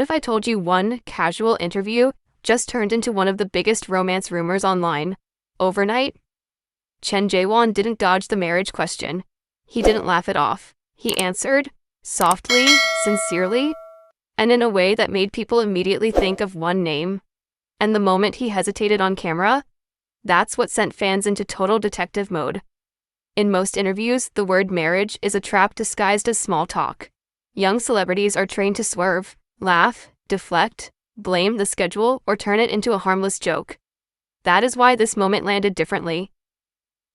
if I told you one casual interview just turned into one of the biggest romance rumors online overnight? Chen Zheyuan didn't dodge the marriage question. He didn't laugh it off. He answered, softly, sincerely, and in a way that made people immediately think of one name. And the moment he hesitated on camera, that's what sent fans into total detective mode. In most interviews, the word marriage is a trap disguised as small talk. Young celebrities are trained to swerve, laugh, deflect, blame the schedule, or turn it into a harmless joke. That is why this moment landed differently.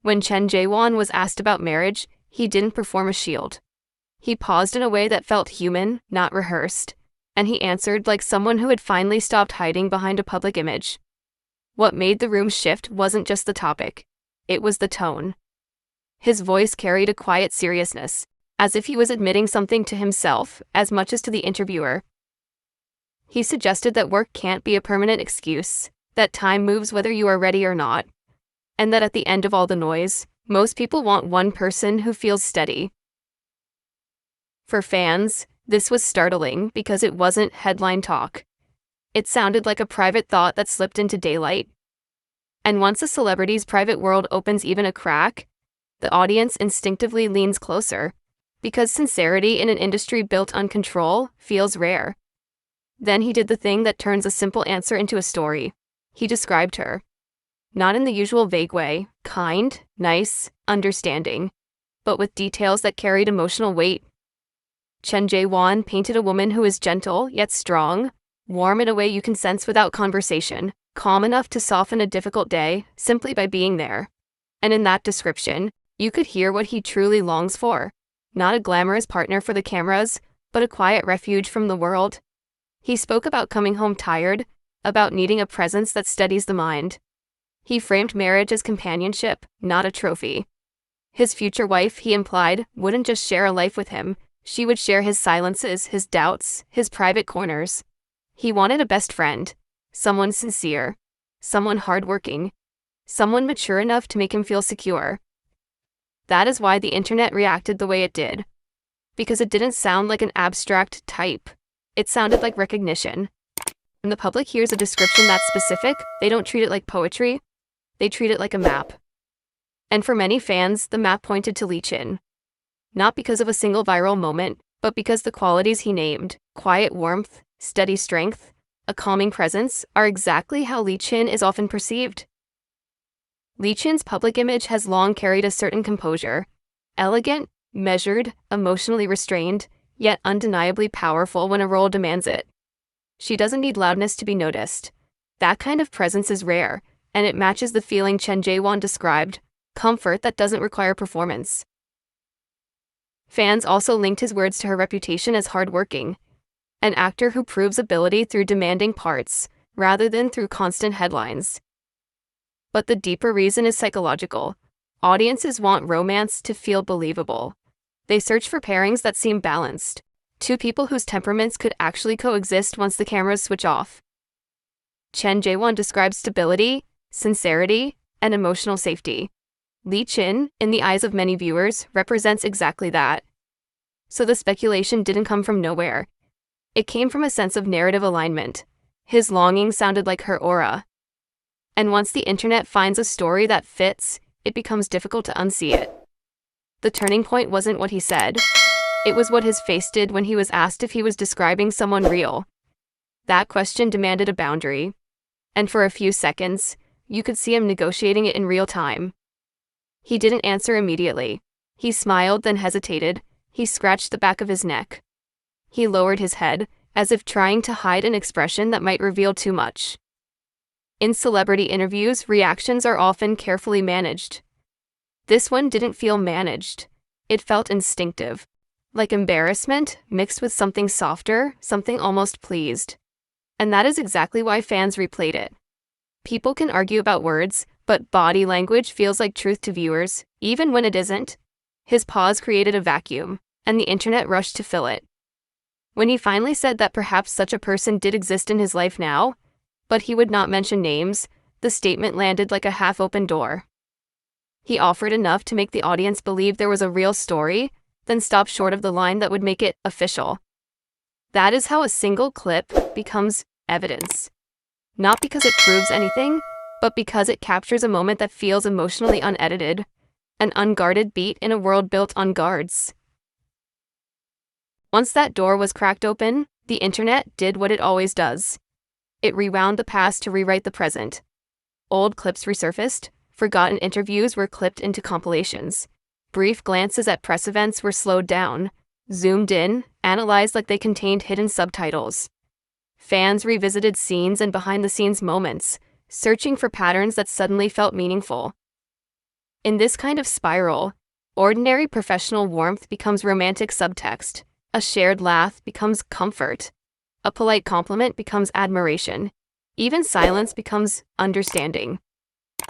When Chen Zheyuan was asked about marriage, he didn't perform a shield. He paused in a way that felt human, not rehearsed, and he answered like someone who had finally stopped hiding behind a public image. What made the room shift wasn't just the topic, it was the tone. His voice carried a quiet seriousness, as if he was admitting something to himself as much as to the interviewer. He suggested that work can't be a permanent excuse, that time moves whether you are ready or not, and that at the end of all the noise, most people want one person who feels steady. For fans, this was startling because it wasn't headline talk. It sounded like a private thought that slipped into daylight. And once a celebrity's private world opens even a crack, the audience instinctively leans closer, because sincerity in an industry built on control feels rare. Then he did the thing that turns a simple answer into a story. He described her. Not in the usual vague way, kind, nice, understanding, but with details that carried emotional weight. Chen Zheyuan painted a woman who is gentle yet strong, warm in a way you can sense without conversation, calm enough to soften a difficult day simply by being there. And in that description, you could hear what he truly longs for. Not a glamorous partner for the cameras, but a quiet refuge from the world. He spoke about coming home tired, about needing a presence that steadies the mind. He framed marriage as companionship, not a trophy. His future wife, he implied, wouldn't just share a life with him, she would share his silences, his doubts, his private corners. He wanted a best friend, someone sincere, someone hardworking, someone mature enough to make him feel secure. That is why the internet reacted the way it did. Because it didn't sound like an abstract type. It sounded like recognition. When the public hears a description that's specific, they don't treat it like poetry, they treat it like a map. And for many fans, the map pointed to Li Qin. Not because of a single viral moment, but because the qualities he named, quiet warmth, steady strength, a calming presence, are exactly how Li Qin is often perceived. Li Qin's public image has long carried a certain composure, elegant, measured, emotionally restrained, yet undeniably powerful when a role demands it. She doesn't need loudness to be noticed. That kind of presence is rare, and it matches the feeling Chen Zheyuan described, comfort that doesn't require performance. Fans also linked his words to her reputation as hardworking, an actor who proves ability through demanding parts, rather than through constant headlines. But the deeper reason is psychological. Audiences want romance to feel believable. They search for pairings that seem balanced, two people whose temperaments could actually coexist once the cameras switch off. Chen Zheyuan describes stability, sincerity, and emotional safety. Li Qin, in the eyes of many viewers, represents exactly that. So the speculation didn't come from nowhere. It came from a sense of narrative alignment. His longing sounded like her aura. And once the internet finds a story that fits, it becomes difficult to unsee it. The turning point wasn't what he said. It was what his face did when he was asked if he was describing someone real. That question demanded a boundary. And for a few seconds, you could see him negotiating it in real time. He didn't answer immediately. He smiled, then hesitated. He scratched the back of his neck. He lowered his head, as if trying to hide an expression that might reveal too much. In celebrity interviews, reactions are often carefully managed. This one didn't feel managed. It felt instinctive, like embarrassment mixed with something softer, something almost pleased. And that is exactly why fans replayed it. People can argue about words, but body language feels like truth to viewers, even when it isn't. His pause created a vacuum, and the internet rushed to fill it. When he finally said that perhaps such a person did exist in his life now, but he would not mention names, the statement landed like a half-open door. He offered enough to make the audience believe there was a real story, then stopped short of the line that would make it official. That is how a single clip becomes evidence. Not because it proves anything, but because it captures a moment that feels emotionally unedited, an unguarded beat in a world built on guards. Once that door was cracked open, the internet did what it always does. It rewound the past to rewrite the present. Old clips resurfaced, forgotten interviews were clipped into compilations. Brief glances at press events were slowed down, zoomed in, analyzed like they contained hidden subtitles. Fans revisited scenes and behind-the-scenes moments, searching for patterns that suddenly felt meaningful. In this kind of spiral, ordinary professional warmth becomes romantic subtext. A shared laugh becomes comfort. A polite compliment becomes admiration. Even silence becomes understanding.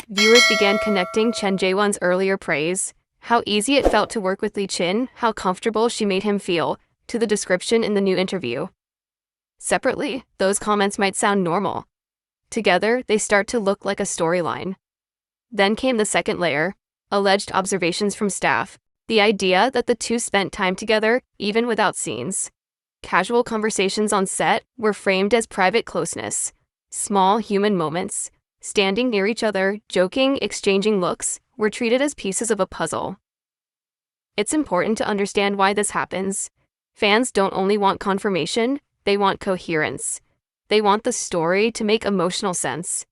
Viewers began connecting Chen Zheyuan's earlier praise, how easy it felt to work with Li Qin, how comfortable she made him feel, to the description in the new interview. Separately, those comments might sound normal. Together, they start to look like a storyline. Then came the second layer, alleged observations from staff, the idea that the two spent time together, even without scenes. Casual conversations on set were framed as private closeness. Small human moments, standing near each other, joking, exchanging looks, were treated as pieces of a puzzle. It's important to understand why this happens. Fans don't only want confirmation, they want coherence. They want the story to make emotional sense.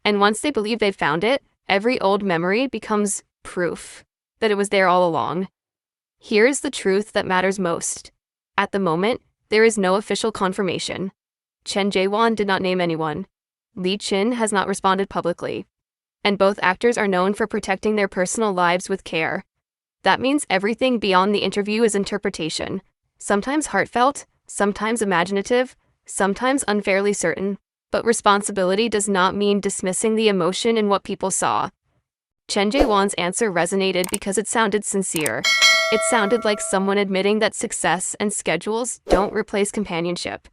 And once they believe they've found it, every old memory becomes proof that it was there all along. Here's the truth that matters most. At the moment, there is no official confirmation. Chen Zheyuan did not name anyone. Li Qin has not responded publicly. And both actors are known for protecting their personal lives with care. That means everything beyond the interview is interpretation. Sometimes heartfelt, sometimes imaginative, sometimes unfairly certain. But responsibility does not mean dismissing the emotion in what people saw. Chen Zheyuan's answer resonated because it sounded sincere. It sounded like someone admitting that success and schedules don't replace companionship.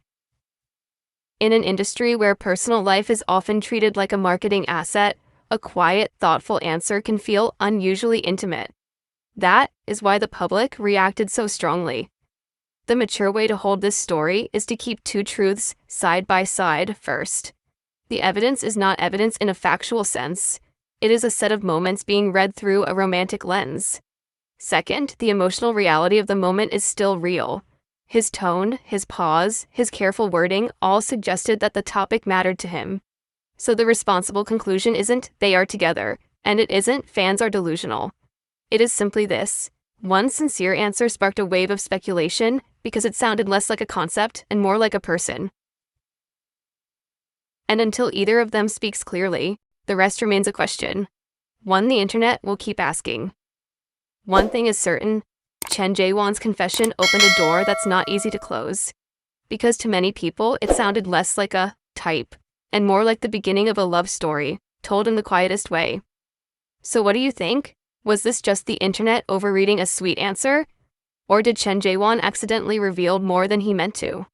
In an industry where personal life is often treated like a marketing asset, a quiet, thoughtful answer can feel unusually intimate. That is why the public reacted so strongly. The mature way to hold this story is to keep two truths side by side first. The evidence is not evidence in a factual sense. It is a set of moments being read through a romantic lens. Second, the emotional reality of the moment is still real. His tone, his pause, his careful wording all suggested that the topic mattered to him. So the responsible conclusion isn't they are together, and it isn't fans are delusional. It is simply this. One sincere answer sparked a wave of speculation because it sounded less like a concept and more like a person. And until either of them speaks clearly, the rest remains a question. One the internet will keep asking. One thing is certain, Chen Zheyuan's confession opened a door that's not easy to close. Because to many people, it sounded less like a type, and more like the beginning of a love story, told in the quietest way. So what do you think? Was this just the internet overreading a sweet answer? Or did Chen Zheyuan accidentally reveal more than he meant to?